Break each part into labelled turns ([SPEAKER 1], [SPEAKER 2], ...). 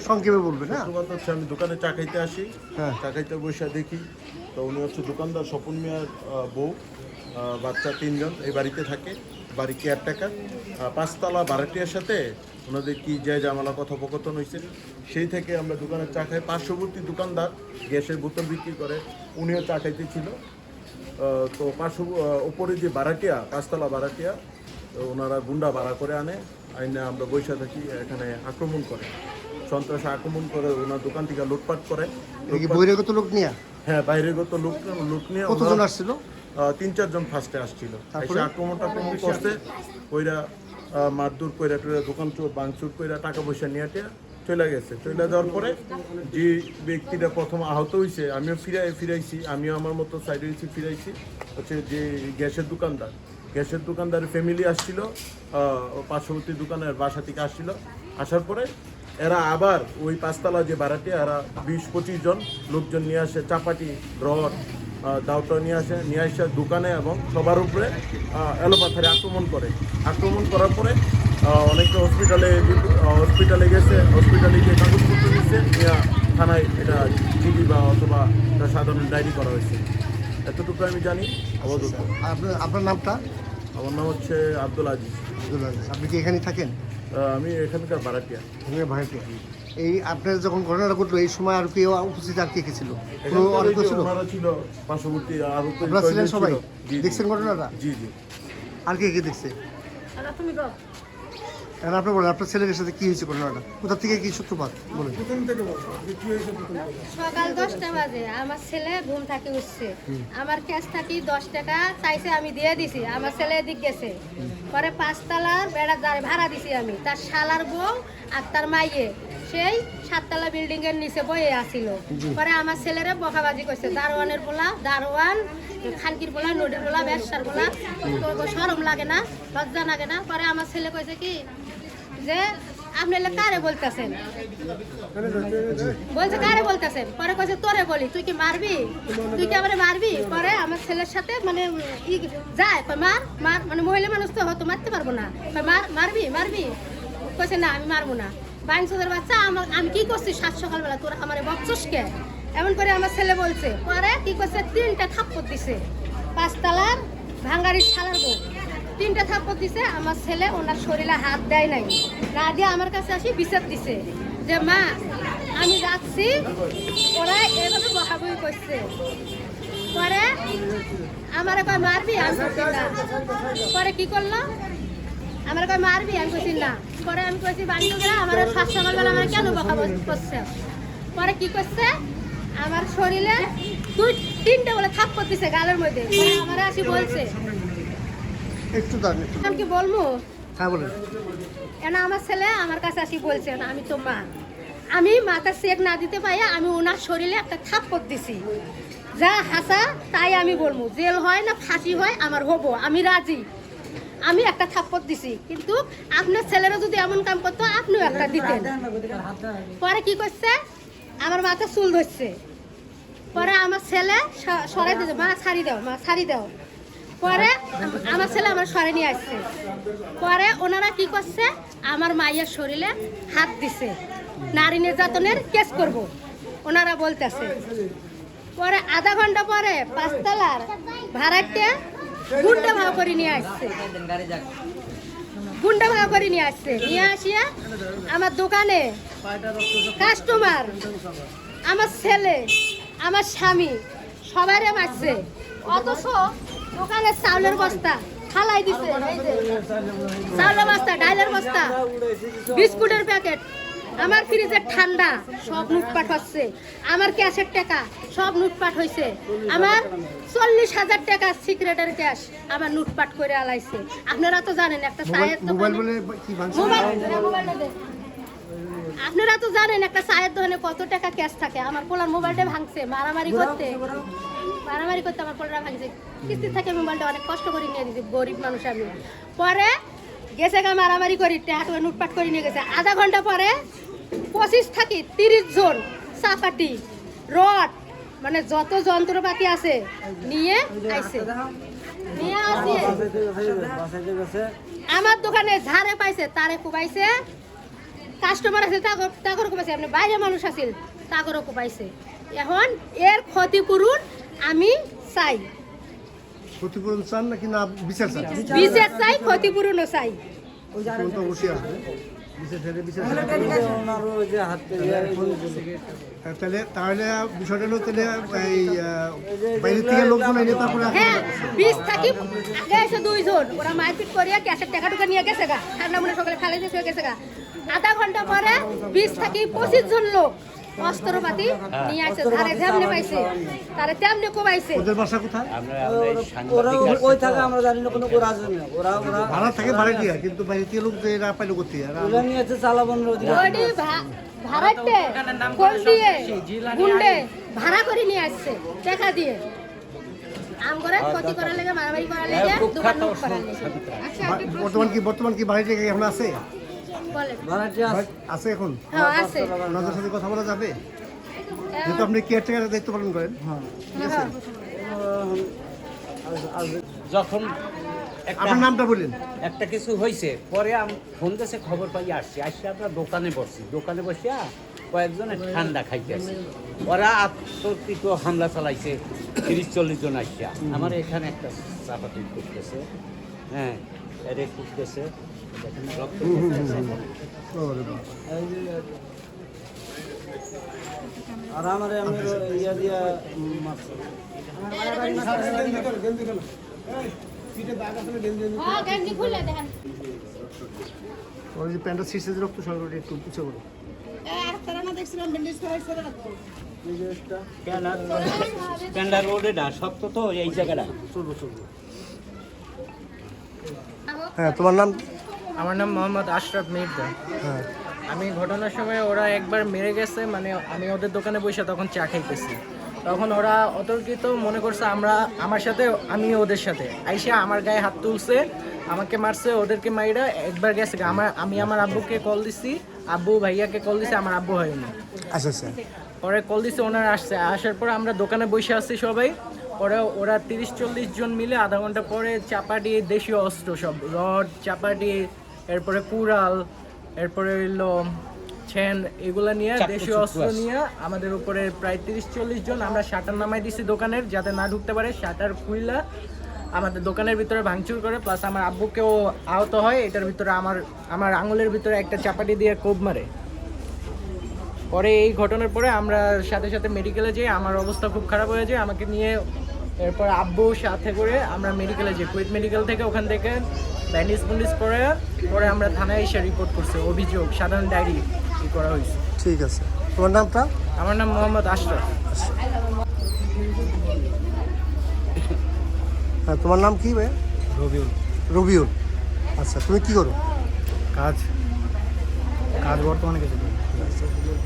[SPEAKER 1] সংক্ষেপে বলবেন। হ্যাঁ,
[SPEAKER 2] সত্য কথা হচ্ছে আমি দোকানে চা খাইতে আসি, চা খাইতে বসে দেখি তো উনি হচ্ছে দোকানদার স্বপন মিয়ার বউ, বাচ্চা 3 জন এই বাড়িতে থাকে, বাড়ি কেয়ারটেকার। 5তলা ভাড়াটিয়ার সাথে ওনাদের কি যে জামালা কথোপকথন হয়েছে, সেই থেকে আমরা দোকানে চা খাই। পার্শ্ববর্তী দোকানদার গ্যাসের বোতল বিক্রি করে, উনিও চা খাইতে ছিল। তো উপরে যে ভাড়াটিয়া, 5তলা ভাড়াটিয়া, তো ওনারা গুন্ডা ভাড়া করে আনে, আইনে আমরা বৈশা থাকি, এখানে আক্রমণ করে, সন্ত্রাসে আক্রমণ করে, ওনার দোকান থেকে লুটপাট করে।
[SPEAKER 1] বহিরাগত লোক নিয়ে?
[SPEAKER 2] হ্যাঁ, বাইরেগত লোক নিয়ে।
[SPEAKER 1] কতজন আসছিল?
[SPEAKER 2] 3-4 জন ফার্স্টে আসছিল, এসে আক্রমণ করতে, কইরা মারধর কইরা টুরা দোকান চোর ভাঙচুর কইরা টাকা পয়সা নিয়ে চলে গেছে। চলে যাওয়ার পরে যে ব্যক্তিটা প্রথম আহত হয়েছে, আমিও ফিরাইছি, আমিও আমার মতো সাইডে ফিরাইছি, হচ্ছে যে গ্যাসের দোকানদারের ফ্যামিলি আসছিল, পার্শ্ববর্তী দোকানের বাসা থেকে আসছিল। আসার পরে এরা আবার ওই 5তলা যে ভাড়াটি, এরা 20-25 জন লোকজন নিয়ে আসে, চাপাটি, রড, দাওটা নিয়ে আসে দোকানে এবং সবার উপরে এলোপাথারে আক্রমণ করার পরে অনেকে হসপিটালে গেছে, হসপিটালে গিয়ে কাগজপত্র নিচ্ছে, থানায় এটা জিডি বা অথবা সাধারণ ডায়েরি করা হয়েছে। এতটুকু আমি জানি আপাতত।
[SPEAKER 1] আপনার নামটা?
[SPEAKER 2] আমার নাম হচ্ছে আব্দুল আজিজ।
[SPEAKER 1] আপনি কি এখানে থাকেন?
[SPEAKER 2] আমি এখানকার ভাড়াটিয়া।
[SPEAKER 1] এই আপনার যখন ঘটনাটা ঘটলো এই সময় আর কেউ উপস্থিত, আর কে কে ছিল?
[SPEAKER 2] ছিল পার্শ্ববর্তী, আর
[SPEAKER 1] আপনারা ছিলেন সবাই? দেখছেন ঘটনাটা?
[SPEAKER 2] জি জি।
[SPEAKER 1] আর কে কে দেখছে? আপনি বলেন, আপনার ছেলের সাথে কি হয়েছে ঘটনাটা, কোথা থেকে কি সূত্রপাত বলেন।
[SPEAKER 3] সকাল 10টা বাজে আমার ছেলে ঘুম থেকে উঠছে, আমার ক্যাশ থাকি 10 টাকা চাইছে, আমি দিয়ে দিছি। আমার ছেলে এদিক গেছে, পরে 5তলার বেড়া ভাড়া দিছি আমি, তার শালার বউ আর তার মাইয়ে সেই 7তলা বিল্ডিং এর নিচে বয়ে আসিল। পরে আমার ছেলেরা বকাবাজি করছে, দারোয়ানের বলা, দারোয়ান খানকির বলা, নদীর বলা, ব্যবসার বলা, শরম লাগে না, লজ্জা লাগে না। পরে আমার ছেলে কইছে কি যে আপনি কারে বলতেছেন, বলছে কারে বলতেছেন। পরে কইছে তোরে বলি, তুই কি মারবি, তুই কি আমারে মারবি। পরে আমার ছেলের সাথে মানে যায় মার মার, মানে মহিলা মানুষ তো হয়তো মারতে পারবো না, মারবি কইছে না আমি মারবো না। বাইনসদের বাচ্চা, আমি কি করছি সাত সকালবেলা, তোরা আমার বকছস কে, এমন করে আমার ছেলে বলছে। পরে কি করছে, 3টা থাপ্পড় দিছে, 5তলার ভাঙ্গারির শালার বউ 3টা থাপ্পড় দিছে। আমার ছেলে ওনার শরীরে হাত দেয় নাই, না দিয়ে আমার কাছে আসি বিচার দিছে যে মা আমি যাচ্ছি, ওরা এভাবে বহাবহি করছে। পরে আমার কয় মারবি, আমি বলছি না। পরে কি করলো, আমার কয় মারবি, আমি বলছি না। পরে আমি কইছি বান্ধবীরা আমার 7 সকালবেলা আমার কেন বকাবকি করছে। পরে কি করছে, আমার শরীরে 2-3টা বলে থাপ্পড় দিছে গালের মধ্যে। আমার আসি বলছে
[SPEAKER 1] একটু দাঁড়ান,
[SPEAKER 3] আমি কি বলবো।
[SPEAKER 1] হ্যাঁ বলেন।
[SPEAKER 3] কেন আমার ছেলে আমার কাছে আসি বলছে না আমি তো মা, আমি মাথা চেক না দিতে পাই, আমি ওনার শরীরে একটা থাপ্পড় দিছি, যা হাসা তাই আমি বলবো, জেল হয় না ফাঁসি হয় আমার হবো, আমি রাজি, আমি একটা থাপ্পড় দিছি। কিন্তু আপনার ছেলেরা যদি এমন কাম করতো আপনিও একটা দিতেন। পরে কি করছে, আমার মাথা চুল ধরছে। পরে আমার ছেলে সরাই দিতে, মা ছাড়ি দাও। পরে আমার ছেলে আমার সরে নিয়ে আসছে। পরে ওনারা কি করছে, আমার মায়ের শরীরে হাত দিছে, নারী নির্যাতনের কেস করব ওনারা বলতেছে। পরে আধা ঘন্টা পরে 5তলার ভাড়াটে গুন্ডা ভাও করে নিয়ে আসছে, নিয়ে আসিয়া আমার দোকানে কাস্টমার, আমার ছেলে, আমার স্বামী সবাইরে মারছে। অথচ দোকানে চাউলের বস্তা ফালাই দিছে, চাউলের বস্তা, ডাইলের বস্তা, বিস্কুটের প্যাকেট, আমার ফ্রিজের ঠান্ডা সব লুটপাট হচ্ছে, আমার ক্যাশের টাকা সব লুটপাট হয়েছে, আমার 40,000 টাকা সিক্রেটের ক্যাশ আমার লুটপাট করে আলাইছে। আপনারা তো জানেন একটা চায়ের দোকানে, আপনারা তো জানেন একটা চায়ের দোকানে কত টাকা ক্যাশ থাকে। আমার পোলার মোবাইলটা ভাঙছে মারামারি করতে আমার পোলারা ভাঙছে, কিস্তি থেকে মোবাইলটা অনেক কষ্ট করে নিয়ে দিয়েছি, গরিব মানুষ আমি। পরে গেছে গা মারামারি করি, টাকা লুটপাট করে নিয়ে গেছে। আধা ঘন্টা পরে 25 থেকে 30 জন চাপাটি, রড, মানে যত যন্ত্রপাতি আছে নিয়ে আসে, আমার দোকানে ঝাড়ে পাইছে, তারে কুবাইছে, কাস্টমার আছে তাগরও পাইছে, আপনি বাইরে মানুষ আছিল তাগরও পাইছে। এখন এর ক্ষতিপূরণ আমি চাই,
[SPEAKER 1] ক্ষতিপূরণ চান নাকি না বিচার চান?
[SPEAKER 3] বিচার চাই, ক্ষতিপূরণও চাই।
[SPEAKER 1] ক্ষতিপূরণ তো অবশ্যই আসবে, বিচার চাইলে বিচার চাইলে। হ্যাঁ, তাহলে বিষয়টা হলো তাহলে এই বাইরে থেকে লোকজন এনে তারপরে
[SPEAKER 3] হ্যাঁ, 20 থাকি আগে এসে 2 জন ওরা মারপিট করিয়া ক্যাশের টাকা টুকা নিয়ে গেছে গা, ঠান্ডা মনে সকালে খালে দিয়ে শুয়ে গেছে গা। আধা ঘন্টা পরে 20 থাকি 25 জন লোক অস্ত্রপাতি নিয়ে আসে, তারে যেমনি পাইছে তারে তেমনি কোবাইছে।
[SPEAKER 1] ওদের বাসা কোথায়?
[SPEAKER 4] ওরা ওই থাকে আমরা জানি না, কোনো ওরা আছে না, ওরা
[SPEAKER 1] ভাড়া থাকে ভাড়াটিয়া, কিন্তু বাইরে থেকে লোক যে এরা পাইলো করতে
[SPEAKER 4] ওরা নিয়েছে চালাবনের অধিকার।
[SPEAKER 3] ওডি ভাড়াতে কোন দিয়ে গুন্ডে ভাড়া করে নিয়ে আসছে টাকা দিয়ে, আম করে ক্ষতি করার লাগে, মারামারি করার লাগে, দোকান লুট করার লাগে। আচ্ছা
[SPEAKER 1] বর্তমান কি বাড়ি থেকে এখন আছে?
[SPEAKER 3] বলেন।
[SPEAKER 4] ভাড়াটিয়া
[SPEAKER 1] আছে এখন?
[SPEAKER 3] হ্যাঁ আছে।
[SPEAKER 1] ওনাদের সাথে কথা বলা যাবে? যেহেতু আপনি কেয়ারটেকারের দায়িত্ব পালন করেন।
[SPEAKER 3] হ্যাঁ।
[SPEAKER 5] যখন
[SPEAKER 1] আপনার নামটা বললেন।
[SPEAKER 5] একটা কিছু হয়েছে পরে আমি ফোন কাছে খবর পাই আসছি আমরা দোকানে বসিয়া কয়েকজনের ঠান্ডা খাইতেছে, ওরা আত্মকৃত হামলা চালাইছে, 30-40 জন আসিয়া আমার এখানে একটা চাপাতি করতেছে, হ্যাঁ এরে করতেছে, রক্ত পড়তেছে।
[SPEAKER 4] আর আমার আমি ইয়া দিয়া মারছে।
[SPEAKER 3] হ্যাঁ গেঞ্জি খুলে দেখেন।
[SPEAKER 1] ওই যে প্যান্টটা শীর্ষে যে রক্ত সরকার একটু পুছে বলো।
[SPEAKER 3] আর তারা না দেখছিলাম ব্যান্ডেজ করাইছে না তো।
[SPEAKER 5] প্যান্ডার রোডে না সত্য তো এই জায়গাটা।
[SPEAKER 1] চলবো। হ্যাঁ, তোমার নাম?
[SPEAKER 6] আমার নাম মোহাম্মদ আশরাফ মির্জা।
[SPEAKER 1] হ্যাঁ,
[SPEAKER 6] আমি ঘটনার সময় ওরা একবার মেরে গেছে, মানে আমি ওদের দোকানে বসে তখন চা খাইতেছি, তখন ওরা অতর্কিত মনে করছে আমার সাথে, আমি ওদের সাথে আইসা আমার গায়ে হাত তুলছে, আমাকে মারছে, ওদেরকে মাইরা একবার গেছে। আমি আমার আব্বুকে কল দিছি, আব্বু ভাইয়াকে কল দিছি, আমার আব্বু হয়নি।
[SPEAKER 1] আচ্ছা আচ্ছা।
[SPEAKER 6] পরে কল দিছে, ওনারা আসছে, আসার পর আমরা দোকানে বসে আছি সবাই। পরে ওরা 30-40 জন মিলে আধা ঘন্টা পরে চাপাটি, দেশীয় অস্ত্র সব, রড, চাপাটি, এরপরে কুড়াল, এরপরে হইলো ছেন, এগুলা নিয়ে দেশীয় অস্ত্র নিয়ে আমাদের উপরে প্রায় 30-40 জন। আমরা শাটার নামাই দিছি দোকানের, যাতে না ঢুকতে পারে। শাটার খুইলা আমাদের দোকানের ভিতরে ভাঙচুর করে, প্লাস আমার আব্বুকেও আহত হয়। এটার ভিতরে আমার আঙুলের ভিতরে একটা চাপাটি দিয়ে কোপ মারে। পরে এই ঘটনার পরে আমরা সাথে সাথে মেডিকেলে যাই, আমার অবস্থা খুব খারাপ হয়ে যায়, আমাকে নিয়ে এরপর আব্বু সাথে করে আমরা মেডিকেলে যাই, কুয়েত মেডিকেল থেকে। ওখান থেকে ব্যান্ডেজ করে পরে আমরা থানায় এসে রিপোর্ট করছি, অভিযোগ সাধারণ ডায়েরি করা হয়েছে।
[SPEAKER 1] ঠিক আছে, তোমার নামটা?
[SPEAKER 6] আমার নাম মোহাম্মদ আশরাফ।
[SPEAKER 1] হ্যাঁ, তোমার নাম কি ভাই? রবিউল। আচ্ছা, তুমি কি করো?
[SPEAKER 6] কাজ বর্তমানে কিছু করি।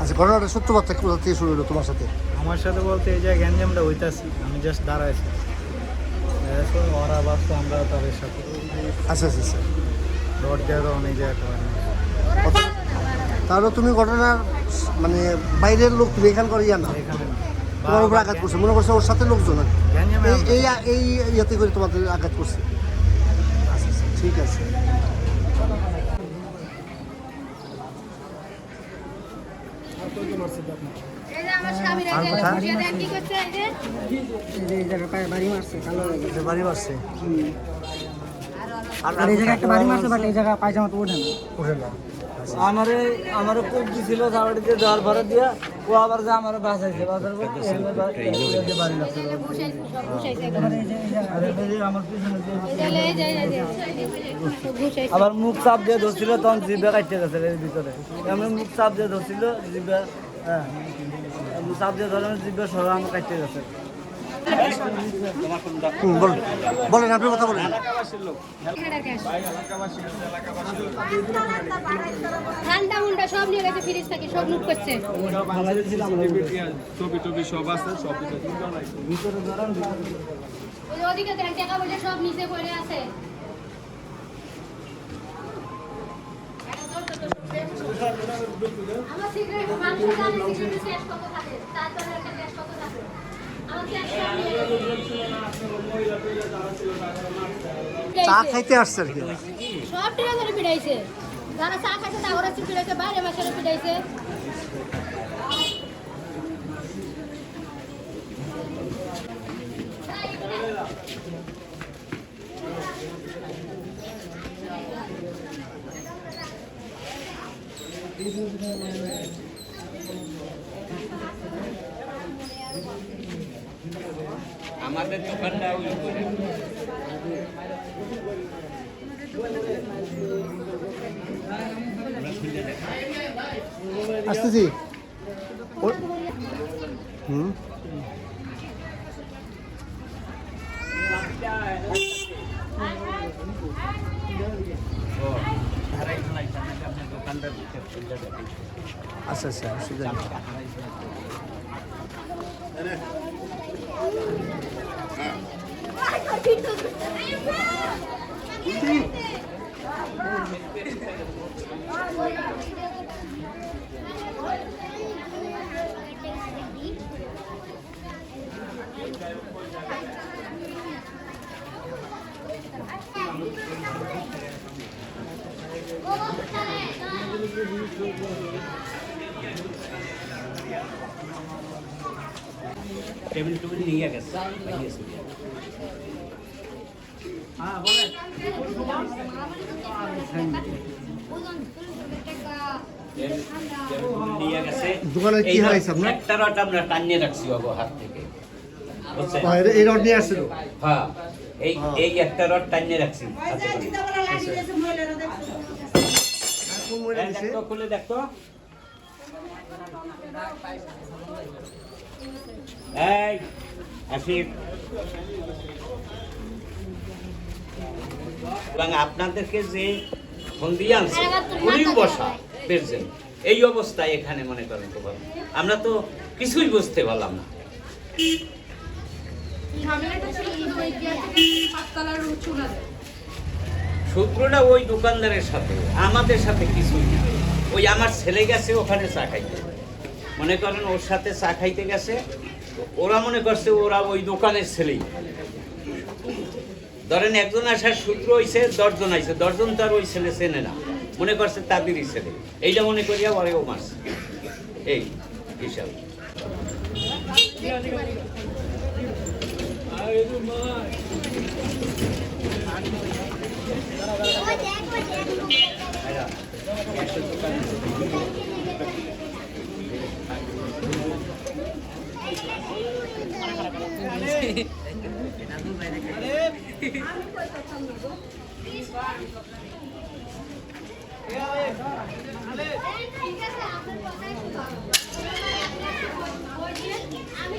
[SPEAKER 1] আচ্ছা, ঘটনাটা সত্যবার্তা কোথা থেকে শুরু হলো তোমার সাথে?
[SPEAKER 6] আমার সাথে বলতে এই যে গ্যাঞ্জামটা হইতাছি, আমি জাস্ট দাঁড়াইছি, ওরা ভাবছে আমরা তাদের সাথে
[SPEAKER 1] আচ্ছা আচ্ছা আচ্ছা।
[SPEAKER 6] রড দিয়ে অনেক জায়গায়।
[SPEAKER 1] তাহলে তুমি ঘটনার মানে বাইরের লোক, তুমি এখানকার ইয়া না,
[SPEAKER 6] এখানে
[SPEAKER 1] তোমার উপর আঘাত করছে, মনে করছে ওর সাথে লোকজন আর কি।
[SPEAKER 6] গ্যাঞ্জামে
[SPEAKER 1] এই ইয়াতে করে তোমাদের আঘাত করছে। আচ্ছা আচ্ছা, ঠিক আছে।
[SPEAKER 3] এই যে আমার স্বামীর এই যে বসিয়ে দেন কি করছে, এই যে
[SPEAKER 4] এই জায়গায় বাড়ি মারছে, কালো লাগে।
[SPEAKER 1] যে বাড়ি মারছে
[SPEAKER 4] আর এই জায়গায় একটা বাড়ি মারছে, বাট এই জায়গা পায়জামা তো ওঠে না।
[SPEAKER 1] ওঠে না।
[SPEAKER 4] আমারে কোপ দিছিল, ঝাড়াটিতে দেওয়ার ভরে দিয়া ও আবার যে আমার বাঁচাইছে, বাঁচার পর বাড়ি লাগছে।
[SPEAKER 3] বসাইছে সব বসাইছে
[SPEAKER 4] আর এই যে আমার পিছনে যে
[SPEAKER 3] এই যে বসাইছে।
[SPEAKER 4] আবার মুখ চাপ দিয়ে ধরছিল, তখন জিভে কাটতে গেছে এর ভিতরে। এমন মুখ চাপ দিয়ে ধরছিল, জিভে, হ্যাঁ চাপ দিয়ে ধরে জিভে সহ আমার কাটতে গেছে।
[SPEAKER 1] বলেন, আপনি কথা বলেন।
[SPEAKER 3] ঠান্ডা মুন্ডা সব নিয়ে গেছে, ফ্রিজ থেকে সব লুট করছে। ওই ওদিকে দেখেন টাকা পয়সা সব নিচে পড়ে আছে। আমার সিগারেট মানুষ জানে সিগারেট শেষ কত থাকে, তারপরে একটা শেষ কত থাকে। আমার
[SPEAKER 1] চা খাইতে আসছে আর কি।
[SPEAKER 3] সব টিরা ধরে পিড়াইছে। যারা চা খাইছে তা ওরা পিড়াইছে, বাইরে মাসের পিড়াইছে।
[SPEAKER 5] আমাদের দোকানটা ওই করে
[SPEAKER 1] আসতেছি হুম
[SPEAKER 5] দোকানটা দিতে
[SPEAKER 1] আচ্ছা আচ্ছা অসুবিধা নেই
[SPEAKER 5] টেবিল টেবিল নিয়ে গেছে নিয়ে গেছে।
[SPEAKER 1] দোকানে কি হারাইছে আপনার?
[SPEAKER 5] একটা রড আমরা টানিয়ে রাখছি বাবু হাত থেকে, বুঝছেন?
[SPEAKER 1] এই রড নিয়ে আসছিল
[SPEAKER 5] হ্যাঁ, এই একটা রড টানিয়ে রাখছি হাতে করে।
[SPEAKER 1] কোন মহিলা দিছে?
[SPEAKER 5] দেখতো, খুলে দেখতো। এই আসিফ, এবং আপনাদেরকে যে ফোন দিয়ে আনছে উনিও বসা পেয়েছেন এই অবস্থায় এখানে মনে করেন তো বাবা, আমরা তো কিছুই বুঝতে পারলাম না। সূত্রটা ওই দোকানদারের সাথে, আমাদের সাথে কিছুই না। ওই আমার ছেলে গেছে ওখানে চা খাইতে, মনে করেন ওর সাথে চা খাইতে গেছে, ওরা মনে করছে ওরা ওই দোকানের ছেলেই। ধরেন একজন আসার সূত্র হইছে 10 জন আইছে, 10 জন তার ওই ছেলে চেনে না, মনে করছে তাদেরই ছেলে, এইটা মনে করিয়া ওরেও মারছে, এই হিসাব।
[SPEAKER 3] আমি